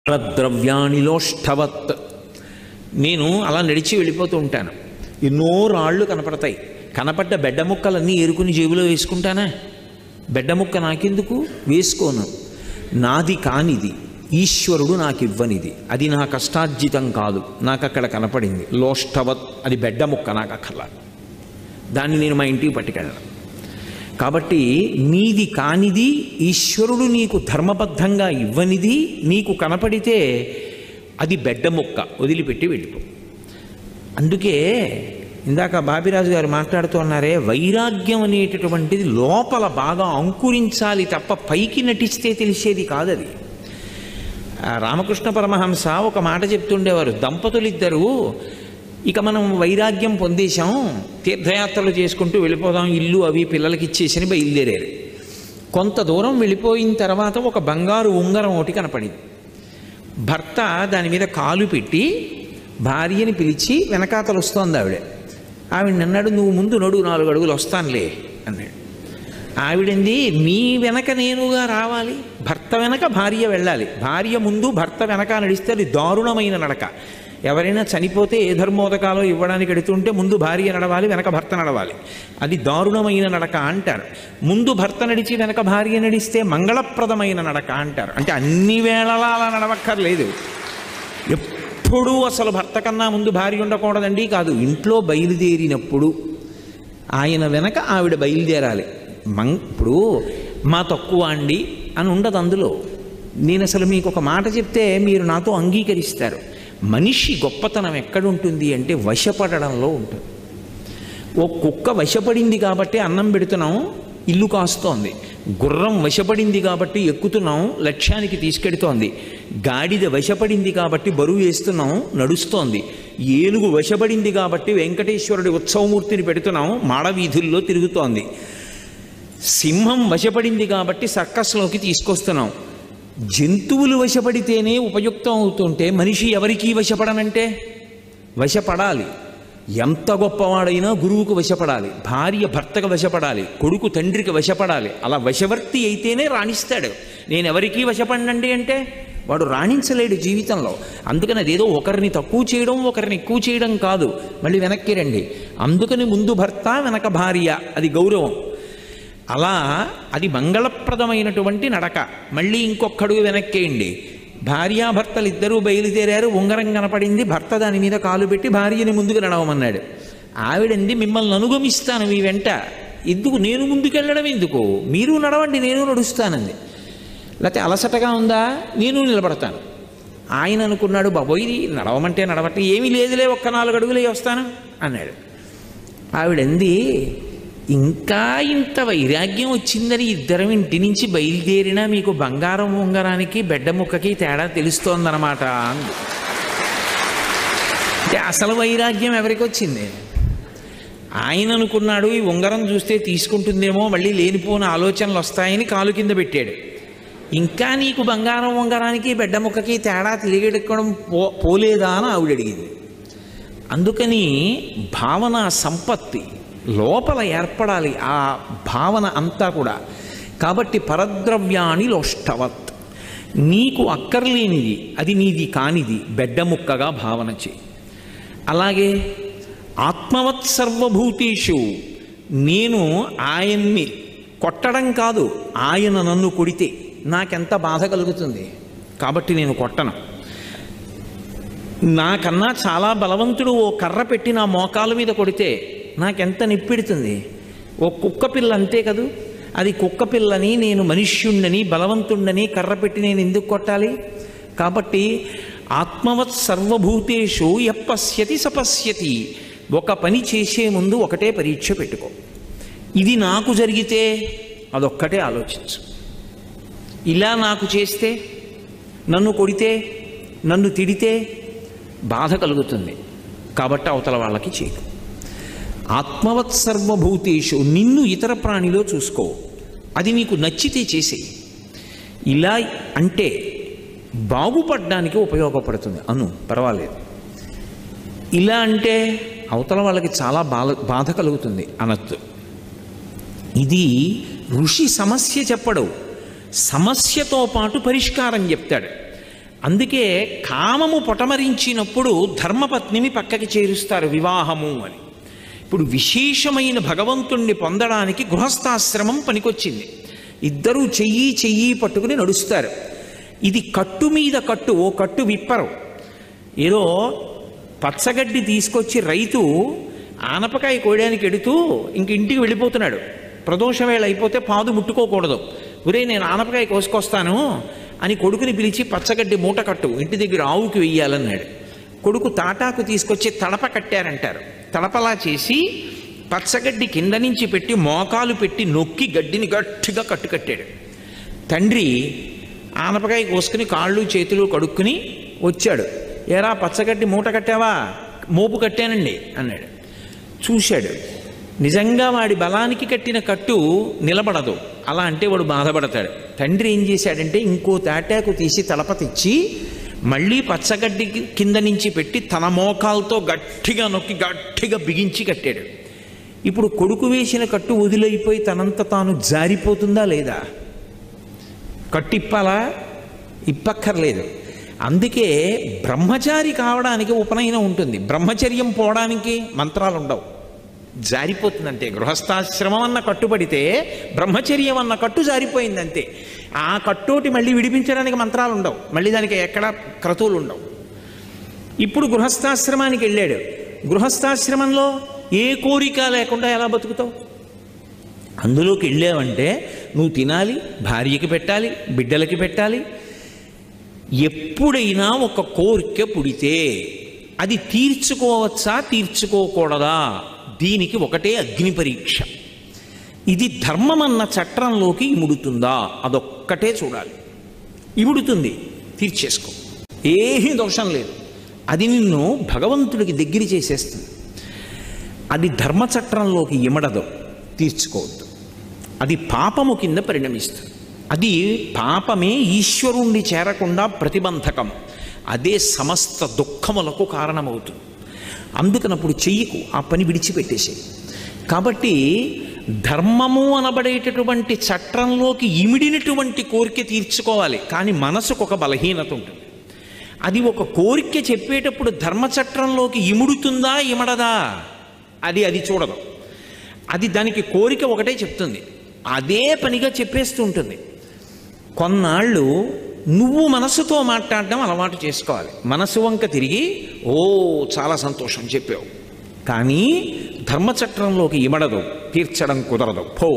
పరద్రవ్యాణిలోష్ఠవత్. నేను అలా నడిచి వెళ్ళిపోతూ ఉంటాను. ఎన్నో రాళ్ళు కనపడతాయి. కనపడ్డ బెడ్డ ముక్కలన్నీ ఏరుకుని జేబులో వేసుకుంటానా? బెడ్డ ముక్క నాకెందుకు? వేసుకోను. నాది కానిది, ఈశ్వరుడు నాకు ఇవ్వనిది, అది నా కష్టార్జితం కాదు, నాకు అక్కడ కనపడింది లోష్ఠవత్, అది బెడ్డ ముక్క, నాకు అక్కర్లా. దాన్ని నేను మా ఇంటికి పట్టుకెళ్ళను. కాబట్టి నీది కానిది, ఈశ్వరుడు నీకు ధర్మబద్ధంగా ఇవ్వనిది నీకు కనపడితే అది బెడ్డ ముక్క, వదిలిపెట్టి వెళ్ళిపో. అందుకే ఇందాక బాపిరాజు గారు మాట్లాడుతూ ఉన్నారే, వైరాగ్యం అనేటటువంటిది లోపల బాగా అంకురించాలి తప్ప పైకి నటిస్తే తెలిసేది కాదది. రామకృష్ణ పరమహంస ఒక మాట చెప్తుండేవారు, దంపతులిద్దరూ ఇక మనం వైరాగ్యం పొందేశాం, తీర్థయాత్రలు చేసుకుంటూ వెళ్ళిపోదాం, ఇల్లు అవి పిల్లలకి ఇచ్చేసి బయలుదేరారు. కొంత దూరం వెళ్ళిపోయిన తర్వాత ఒక బంగారు ఉంగరం ఒకటి కనపడింది. భర్త దాని మీద కాలు పెట్టి భార్యని పిలిచి వెనకాతలు వస్తోంది ఆవిడ అన్నాడు, నువ్వు ముందు నడు, 4 అడుగులు వస్తానులే అన్నాడు. ఆవిడంది, నీ వెనక నేనుగా రావాలి, భర్త వెనక భార్య వెళ్ళాలి, భార్య ముందు భర్త వెనక నడిస్తే అది దారుణమైన నడక. ఎవరైనా చనిపోతే ఏ ధర్మోదకాలో ఇవ్వడానికి ఎడుతుంటే ముందు భార్య నడవాలి, వెనక భర్త నడవాలి, అది దారుణమైన నడక అంటారు. ముందు భర్త నడిచి వెనక భార్య నడిస్తే మంగళప్రదమైన నడక అంటారు. అంటే అన్ని వేళలా అలా నడవక్కర్లేదు. ఎప్పుడూ అసలు భర్త కన్నా ముందు భార్య ఉండకూడదండి కాదు, ఇంట్లో బయలుదేరినప్పుడు ఆయన వెనక ఆవిడ బయలుదేరాలి. ఇప్పుడు మా తక్కువ అండి అని ఉండదు అందులో. నేను అసలు మీకు ఒక మాట చెప్తే మీరు నాతో అంగీకరిస్తారు. మనిషి గొప్పతనం ఎక్కడుంటుంది అంటే వశపడడంలో ఉంటుంది. ఓ కుక్క వశపడింది కాబట్టి అన్నం పెడుతున్నాం, ఇల్లు కాస్తోంది. గుర్రం వశపడింది కాబట్టి ఎక్కుతున్నాం, లక్ష్యానికి తీసుకెడుతోంది. గాడిద వశపడింది కాబట్టి బరువు వేస్తున్నాం, నడుస్తోంది. ఏనుగు వశపడింది కాబట్టి వెంకటేశ్వరుడి ఉత్సవమూర్తిని పెడుతున్నాం, మాడవీధుల్లో తిరుగుతోంది. సింహం వశపడింది కాబట్టి సర్కస్లోకి తీసుకొస్తున్నాం. జంతువులు వశపడితేనే ఉపయుక్తం అవుతుంటే మనిషి ఎవరికీ వశపడనంటే? వశపడాలి. ఎంత గొప్పవాడైనా గురువుకు వశపడాలి, భార్య భర్తకు వశపడాలి, కొడుకు తండ్రికి వశపడాలి. అలా వశవర్తి అయితేనే రాణిస్తాడు. నేను ఎవరికీ వశపడినండి అంటే వాడు రాణించలేడు జీవితంలో. అందుకని అదేదో ఒకరిని తక్కువ చేయడం ఒకరిని ఎక్కువ చేయడం కాదు, మళ్ళీ వెనక్కి రండి. అందుకని ముందు భర్త వెనక భార్య, అది గౌరవం. అలా అది మంగళప్రదమైనటువంటి నడక. మళ్ళీ ఇంకొకడు వెనక్కేయండి. భార్యాభర్తలు ఇద్దరూ బయలుదేరారు, ఉంగరం కనపడింది, భర్త దాని మీద కాలు పెట్టి భార్యని ముందుకు నడవమన్నాడు. ఆవిడంది, మిమ్మల్ని అనుగమిస్తాను మీ వెంట, ఎందుకు నేను ముందుకెళ్ళడం ఎందుకు, మీరు నడవండి నేను నడుస్తానంది. లేకపోతే అలసటగా ఉందా, నేను నిలబడతాను. ఆయన అనుకున్నాడు, బాబోయ్ నడవమంటే నడవట్టే, ఏమీ లేదులే, ఒక్క 4 అడుగులే వస్తాను అన్నాడు. ఆవిడంది, ఇంకా ఇంత వైరాగ్యం వచ్చిందని ఇద్దరం ఇంటి నుంచి బయలుదేరినా మీకు బంగారం ఉంగరానికి బెడ్డ ముక్కకి తేడా తెలుస్తోందన్నమాట అంది. అంటే అసలు వైరాగ్యం ఎవరికి వచ్చింది? ఆయన అనుకున్నాడు ఈ ఉంగరం చూస్తే తీసుకుంటుందేమో, మళ్ళీ లేనిపోని ఆలోచనలు వస్తాయని కాలు కింద పెట్టాడు. ఇంకా నీకు బంగారం ఉంగరానికి బెడ్డ ముక్కకి తేడా తెలియడం పోలేదా అని ఆవిడ అడిగింది. అందుకని భావన సంపత్తి లోపల ఏర్పడాలి, ఆ భావన అంతా కూడా. కాబట్టి పరద్రవ్యాణి లోష్ఠవత్, నీకు అక్కర్లేనిది, అది నీది కానిది బెడ్డ ముక్కగా భావన చేయి. అలాగే ఆత్మవత్ సర్వభూతేషు, నేను ఆయన్ని కొట్టడం కాదు, ఆయన నన్ను కొడితే నాకెంత బాధ కలుగుతుంది, కాబట్టి నేను కొట్టను. నాకన్నా చాలా బలవంతుడు ఓ కర్ర పెట్టి నా మోకాల మీద కొడితే నాకెంత నిప్పెడుతుంది. ఓ కుక్క పిల్ల అంతే కదూ, అది కుక్క పిల్లని నేను మనుష్యుణ్ణని బలవంతుణ్ణని కర్ర పెట్టి నేను ఎందుకు కొట్టాలి? కాబట్టి ఆత్మవత్ సర్వభూతేషు యపశ్యతి సపశ్యతి, ఒక పని చేసే ముందు ఒకటే పరీక్ష పెట్టుకో, ఇది నాకు జరిగితే అదొక్కటే ఆలోచించు. ఇలా నాకు చేస్తే, నన్ను కొడితే, నన్ను తిడితే బాధ కలుగుతుంది, కాబట్టి అవతల వాళ్ళకి చేయకు. ఆత్మవత్ సర్వభూతేషు, నిన్ను ఇతర ప్రాణిలో చూసుకో, అది నీకు నచ్చితే చేసేయి. ఇలా అంటే బాగుపడడానికి ఉపయోగపడుతుంది అను, పర్వాలేదు. ఇలా అంటే అవతల వాళ్ళకి చాలా బాధ కలుగుతుంది అనొద్దు. ఇది ఋషి సమస్య చెప్పడు, సమస్యతో పాటు పరిష్కారం చెప్తాడు. అందుకే కామము పొటమరించినప్పుడు ధర్మపత్నిని పక్కకి చేరుస్తారు వివాహము అని. ఇప్పుడు విశేషమైన భగవంతుణ్ణి పొందడానికి గృహస్థాశ్రమం పనికొచ్చింది. ఇద్దరూ చెయ్యి పట్టుకుని నడుస్తారు. ఇది కట్టు మీద కట్టు, ఓ కట్టు విప్పరు. ఏదో పచ్చగడ్డి తీసుకొచ్చి రైతు ఆనపకాయ కోయడానికి ఎడుతూ ఇంక ఇంటికి వెళ్ళిపోతున్నాడు. ప్రదోష వేళ అయిపోతే పాదు ముట్టుకోకూడదు. ఒరే నేను ఆనపకాయ కోసుకొస్తాను అని కొడుకుని పిలిచి పచ్చగడ్డి మూట కట్టు ఇంటి దగ్గర ఆవుకి వెయ్యాలన్నాడు. కొడుకు తాటాకు తీసుకొచ్చి తడప కట్టారంటారు. తడపలా చేసి పచ్చగడ్డి కింద నుంచి పెట్టి మోకాలు పెట్టి నొక్కి గడ్డిని గట్టిగా కట్టుకట్టాడు. తండ్రి ఆనపకాయ కోసుకుని కాళ్ళు చేతులు కడుక్కుని వచ్చాడు. ఏరా పచ్చగడ్డి మూట కట్టావా? మోపు కట్టానండి అన్నాడు. చూశాడు, నిజంగా వాడి బలానికి కట్టిన కట్టు నిలబడదు. అలా అంటే వాడు బాధపడతాడు. తండ్రి ఏం చేశాడంటే ఇంకో తాటాకు తీసి తలప తెచ్చి మళ్ళీ పచ్చగడ్డి కింద నుంచి పెట్టి తన మోకాలతో గట్టిగా నొక్కి గట్టిగా బిగించి కట్టాడు. ఇప్పుడు కొడుకు వేసిన కట్టు వదిలైపోయి తనంత తాను జారిపోతుందా లేదా? కట్టిప్పాలా? ఇప్పక్కర్లేదు. అందుకే బ్రహ్మచారి కావడానికి ఉపనయనం ఉంటుంది. బ్రహ్మచర్యం పోవడానికి మంత్రాలు ఉండవు, జారిపోతుందంతే. గృహస్థాశ్రమం అన్న కట్టుబడితే బ్రహ్మచర్యం అన్న కట్టు జారిపోయిందంతే. ఆ కట్టోటి మళ్ళీ విడిపించడానికి మంత్రాలు ఉండవు, మళ్ళీ దానికి ఎక్కడ క్రతువులు ఉండవు. ఇప్పుడు గృహస్థాశ్రమానికి వెళ్ళాడు. గృహస్థాశ్రమంలో ఏ కోరిక లేకుండా ఎలా బతుకుతావు? అందులోకి వెళ్ళావంటే నువ్వు తినాలి, భార్యకి పెట్టాలి, బిడ్డలకి పెట్టాలి. ఎప్పుడైనా ఒక కోరిక పుడితే అది తీర్చుకోవచ్చా తీర్చుకోకూడదా? దీనికి ఒకటే అగ్ని పరీక్ష. ఇది ధర్మం అన్న చట్రంలోకి ఇముడుతుందా? అదొక్కటే చూడాలి. ఇముడుతుంది, తీర్చేసుకో, ఏమీ దోషం లేదు. అది నిన్ను భగవంతుడికి దగ్గర చేసేస్తుంది. అది ధర్మచట్రంలోకి ఇమడదు, తీర్చుకోవద్దు. అది పాపము కింద పరిణమిస్తుంది. అది పాపమే ఈశ్వరుణ్ణి చేరకుండా ప్రతిబంధకం. అదే సమస్త దుఃఖములకు కారణమవుతుంది. అందుకనప్పుడు చెయ్యకు, ఆ పని విడిచిపెట్టేసేయి. కాబట్టి ధర్మము అనబడేటటువంటి చట్రంలోకి ఇమిడినటువంటి కోరిక తీర్చుకోవాలి. కానీ మనసుకు ఒక బలహీనత ఉంటుంది. అది ఒక కోరిక చెప్పేటప్పుడు ధర్మచట్రంలోకి ఇముడుతుందా ఇమడదా అది చూడదు. అది దానికి కోరిక ఒకటే చెప్తుంది, అదే పనిగా చెప్పేస్తూ ఉంటుంది. కొన్నాళ్ళు నువ్వు మనసుతో మాట్లాడడం అలవాటు చేసుకోవాలి. మనసు వంక తిరిగి ఓ చాలా సంతోషం చెప్పావు, కానీ ధర్మచట్రంలోకి ఇమడదు, తీర్చడం కుదరదు, పో.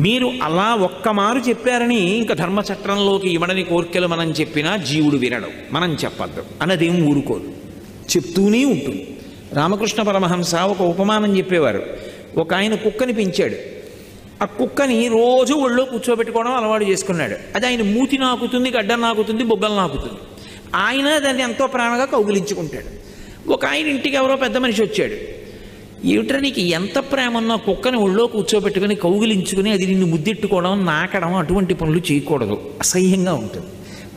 మీరు అలా ఒక్కమారు చెప్పారని ఇంకా ధర్మచట్రంలోకి ఇమడని కోరికలు మనం చెప్పినా జీవుడు వినడు, మనం చెప్పద్దు అన్నదేం ఊరుకోదు, చెప్తూనే ఉంటుంది. రామకృష్ణ పరమహంస ఒక ఉపమానం చెప్పేవారు. ఒక ఆయన కుక్కని పెంచాడు. ఆ కుక్కని రోజు ఒళ్ళో కూర్చోబెట్టుకోవడం అలవాటు చేసుకున్నాడు. అది ఆయన మూతి నాకుతుంది, గడ్డ నాకుతుంది, బొగ్గలు నాకుతుంది. ఆయన దాన్ని ఎంతో ప్రేమగా కౌగిలించుకుంటాడు. ఒక ఆయన ఇంటికి ఎవరో పెద్ద మనిషి వచ్చాడు. ఏమిట్రా నీకు ఎంత ప్రేమ ఉన్నా కుక్కని ఒళ్ళో కూర్చోబెట్టుకుని కౌగిలించుకుని అది నిన్ను ముద్దెట్టుకోవడం, నాకడం అటువంటి పనులు చేయకూడదు, అసహ్యంగా ఉంటుంది.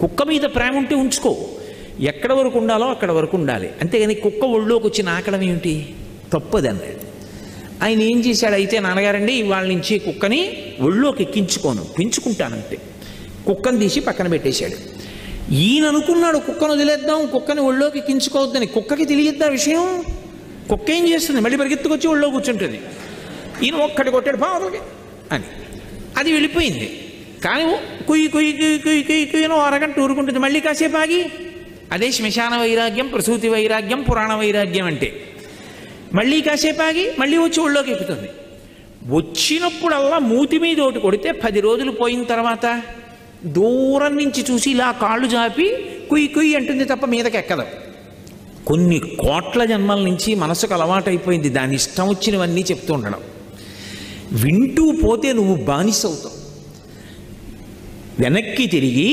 కుక్క మీద ప్రేమ ఉంటే ఉంచుకో, ఎక్కడ వరకు ఉండాలో అక్కడ వరకు ఉండాలి. అంతేగాని కుక్క ఒళ్ళోకి వచ్చి నాకడం ఏమిటి? తప్పది అన్నాడు. ఆయన ఏం చేశాడు, అయితే నాన్నగారండి ఇవాళ నుంచి కుక్కని ఒళ్ళోకి ఎక్కించుకోను, పెంచుకుంటానంతే. కుక్కను తీసి పక్కన పెట్టేశాడు. ఈయన అనుకున్నాడు కుక్కను వదిలేద్దాం, కుక్కని ఒళ్ళోకి ఎక్కించుకోవద్దని. కుక్కకి తెలియద్దా విషయం? కుక్క ఏం చేస్తుంది, మళ్ళీ పరిగెత్తుకొచ్చి ఒళ్ళో కూర్చుంటుంది. ఈయన ఒక్కటి కొట్టాడు పావులకి అని, అది వెళ్ళిపోయింది. కానీ కుయ్యి కుయ్యి కుయ్యి కుయ్యి కుయ్యి కుయ్యను అరగంట ఊరుకుంటుంది. మళ్ళీ కాసేపు ఆగి, అదే శ్మశాన వైరాగ్యం, ప్రసూతి వైరాగ్యం, పురాణ వైరాగ్యం అంటే. మళ్ళీ కాసేపు ఆగి మళ్ళీ వచ్చి ఒళ్ళోకి ఎక్కుతుంది. వచ్చినప్పుడల్లా మూతి మీద ఒకటి కొడితే 10 రోజులు పోయిన తర్వాత దూరం నుంచి చూసి ఇలా కాళ్ళు జాపి కుయ్యి కుయ్యి అంటుంది తప్ప మీదకి ఎక్కదు. కొన్ని కోట్ల జన్మల నుంచి మనసుకు అలవాటైపోయింది దాని ఇష్టం వచ్చినవన్నీ చెప్తూ ఉండడం. వింటూ పోతే నువ్వు బానిసవుతావు. వెనక్కి తిరిగి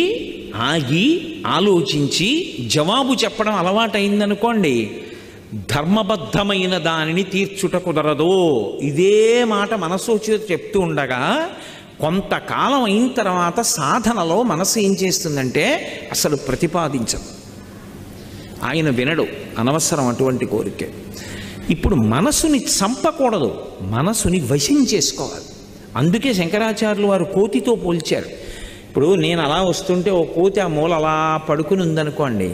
ఆగి ఆలోచించి జవాబు చెప్పడం అలవాటైందనుకోండి, ధర్మబద్ధమైన దానిని తీర్చుట కుదరదు. ఇదే మాట మనసు చెప్తూ ఉండగా కొంతకాలం అయిన తర్వాత సాధనలో మనసు ఏం చేస్తుందంటే అసలు ప్రతిపాదించదు. ఆయన వినడు, అనవసరం అటువంటి కోరిక. ఇప్పుడు మనసుని చంపకూడదు, మనసుని వశం చేసుకోవాలి. అందుకే శంకరాచార్యులు వారు కోతితో పోల్చారు. ఇప్పుడు నేను అలా వస్తుంటే ఓ కోతి ఆ మూల అలా పడుకుని ఉందనుకోండి,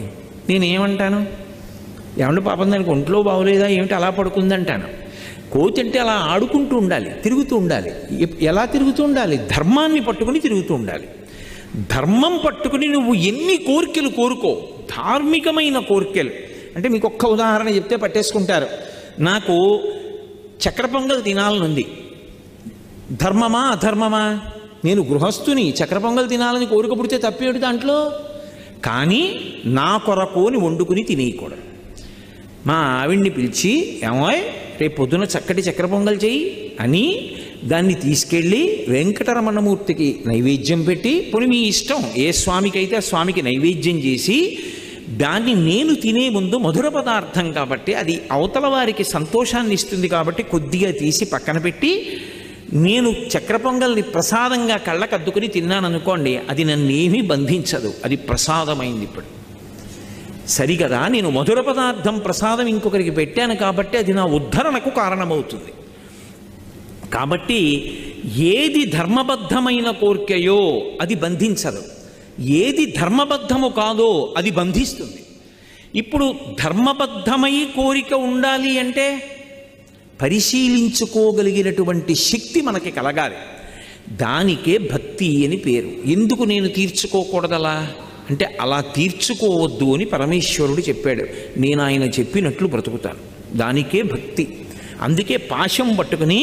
నేనేమంటాను? ఏమంటే పాపం దానికి ఒంట్లో బాగోలేదా ఏమిటి అలా పడుకుందంటాను. కోతి అంటే అలా ఆడుకుంటూ ఉండాలి, తిరుగుతూ ఉండాలి. ఎలా తిరుగుతూ ఉండాలి? ధర్మాన్ని పట్టుకుని తిరుగుతూ ఉండాలి. ధర్మం పట్టుకుని నువ్వు ఎన్ని కోరికలు కోరుకో, ధార్మికమైన కోరికలు. అంటే మీకు ఒక్క ఉదాహరణ చెప్తే పట్టేసుకుంటారు. నాకు చక్కెర పొంగల్ తినాలనుంది. ధర్మమా అధర్మమా? నేను గృహస్థుని, చక్కెర పొంగల్ తినాలని కోరిక పుడితే తప్పేమిటి దాంట్లో? కానీ నా కొరకోని వండుకుని తినేయకూడదు. మా ఆవిడ్ని పిలిచి, ఏమోయ్ రేపు పొద్దున చక్కటి చక్కెర పొంగల్ చెయ్యి అని దాన్ని తీసుకెళ్ళి వెంకటరమణమూర్తికి నైవేద్యం పెట్టి, పోనీ మీ ఇష్టం ఏ స్వామికైతే ఆ స్వామికి నైవేద్యం చేసి, దాన్ని నేను తినే ముందు మధుర పదార్థం కాబట్టి అది అవతల వారికి సంతోషాన్ని ఇస్తుంది కాబట్టి కొద్దిగా తీసి పక్కన పెట్టి, నేను చక్కెర పొంగల్ని ప్రసాదంగా కళ్ళకద్దుకుని తిన్నాను అనుకోండి, అది నన్నేమీ బంధించదు, అది ప్రసాదమైంది. ఇప్పుడు సరిగదా, నేను మధుర పదార్థం ప్రసాదం ఇంకొకరికి పెట్టాను కాబట్టి అది నా ఉద్ధరణకు కారణమవుతుంది. కాబట్టి ఏది ధర్మబద్ధమైన కోరికయో అది బంధించదు, ఏది ధర్మబద్ధము కాదో అది బంధిస్తుంది. ఇప్పుడు ధర్మబద్ధమై కోరిక ఉండాలి అంటే పరిశీలించుకోగలిగినటువంటి శక్తి మనకి కలగాలి. దానికే భక్తి అని పేరు. ఎందుకు నేను తీర్చుకోకూడదలా అంటే, అలా తీర్చుకోవద్దు అని పరమేశ్వరుడు చెప్పాడు. నేను ఆయన చెప్పినట్లు బ్రతుకుతాను, దానికే భక్తి. అందుకే పాశం పట్టుకుని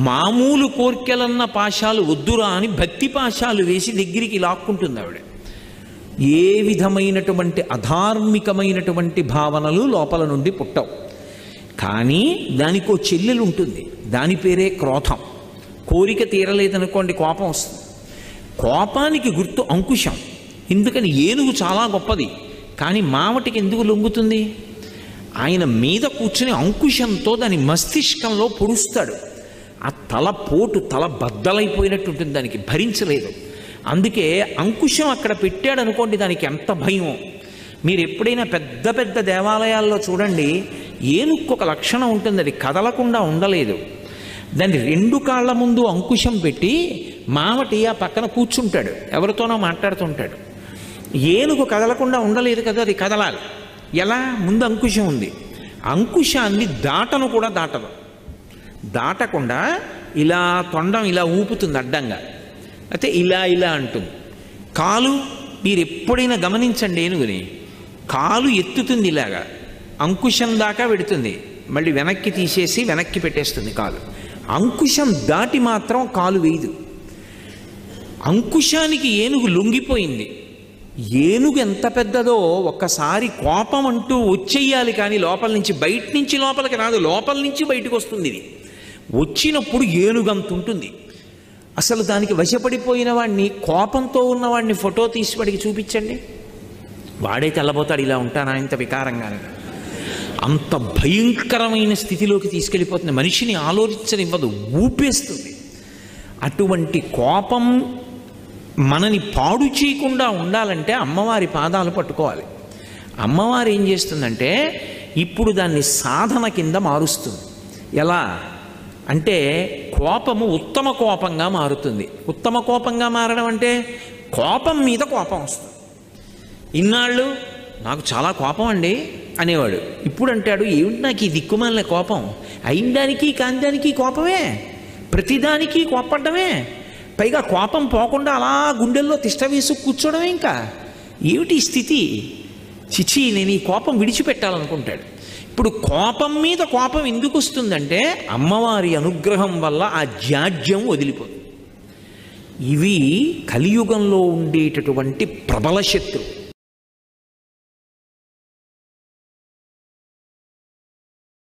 మామూలు కోర్కెలన్న పాశాలు వద్దురా అని భక్తి పాశాలు వేసి దగ్గరికి లాక్కుంటుంది ఆవిడ. ఏ విధమైనటువంటి అధార్మికమైనటువంటి భావనలు లోపల నుండి పుట్టవు. కానీ దానికో చెల్లెలు ఉంటుంది, దాని పేరే క్రోధం. కోరిక తీరలేదనుకోండి కోపం వస్తుంది. కోపానికి గుర్తు అంకుశం. ఎందుకని? ఏనుగు చాలా గొప్పది, కానీ మావటికి ఎందుకు లొంగుతుంది? ఆయన మీద కూర్చుని అంకుశంతో దాని మస్తిష్కంలో పొడుస్తాడు. ఆ తల పోటు, తల బద్దలైపోయినట్టు ఉంటుంది, దానికి భరించలేదు. అందుకే అంకుశం అక్కడ పెట్టాడు అనుకోండి, దానికి ఎంత భయం. మీరు ఎప్పుడైనా పెద్ద పెద్ద దేవాలయాల్లో చూడండి, ఏనుక్కు ఒక లక్షణం ఉంటుంది, అది కదలకుండా ఉండలేదు. దాన్ని రెండు కాళ్ళ ముందు అంకుశం పెట్టి మావటి ఆ పక్కన కూర్చుంటాడు, ఎవరితోనో మాట్లాడుతుంటాడు. ఏనుగు కదలకుండా ఉండలేదు కదా, అది కదలాలి. ఎలా? ముందు అంకుశం ఉంది, అంకుశాన్ని దాటను కూడా దాటదు. దాటకుండా ఇలా తొండం ఇలా ఊపుతుంది అడ్డంగా, అయితే ఇలా ఇలా అంటుంది. కాలు మీరు ఎప్పుడైనా గమనించండి, ఏనుగుని కాలు ఎత్తుతుంది ఇలాగా, అంకుశం దాకా పెడుతుంది, మళ్ళీ వెనక్కి తీసేసి వెనక్కి పెట్టేస్తుంది కాలు. అంకుశం దాటి మాత్రం కాలు వేయదు. అంకుశానికి ఏనుగు లొంగిపోయింది. ఏనుగు ఎంత పెద్దదో ఒక్కసారి కోపం అంటూ వచ్చేయాలి, కానీ లోపల నుంచి, బయట నుంచి లోపలికి రాదు, లోపల నుంచి బయటకు వస్తుంది. ఇది వచ్చినప్పుడు ఏనుగంత ఉంటుంది. అసలు దానికి వశపడిపోయిన వాడిని, కోపంతో ఉన్నవాడిని ఫోటో తీసి వాడికి చూపించండి, వాడే తెల్లబోతాడు. ఇలా ఉంటానా ఇంత వికారంగానే? అంత భయంకరమైన స్థితిలోకి తీసుకెళ్ళిపోతుంది, మనిషిని ఆలోచించనివ్వదు, ఊపేస్తుంది. అటువంటి కోపం మనని పాడు చేయకుండా ఉండాలంటే అమ్మవారి పాదాలు పట్టుకోవాలి. అమ్మవారు ఏం చేస్తుందంటే ఇప్పుడు దాన్ని సాధన కింద మారుస్తుంది. ఎలా అంటే కోపము ఉత్తమ కోపంగా మారుతుంది. ఉత్తమ కోపంగా మారడం అంటే కోపం మీద కోపం వస్తుంది. ఇన్నాళ్ళు నాకు చాలా కోపం అండి అనేవాడు, ఇప్పుడు అంటాడు ఏమిటి నాకు ఈ దిక్కుమాలిన కోపం, అయిన దానికి కాని దానికి కోపమే, ప్రతిదానికి కోపడ్డమే, పైగా కోపం పోకుండా అలా గుండెల్లో తిష్ట వేసి కూర్చోవడమే. ఇంకా ఏమిటి స్థితి? చిచి, నేను ఈ కోపం విడిచిపెట్టాలనుకుంటాడు. ఇప్పుడు కోపం మీద కోపం ఎందుకు వస్తుందంటే అమ్మవారి అనుగ్రహం వల్ల ఆ జాడ్యం వదిలిపోతుంది. ఇవి కలియుగంలో ఉండేటటువంటి ప్రబల శత్రు.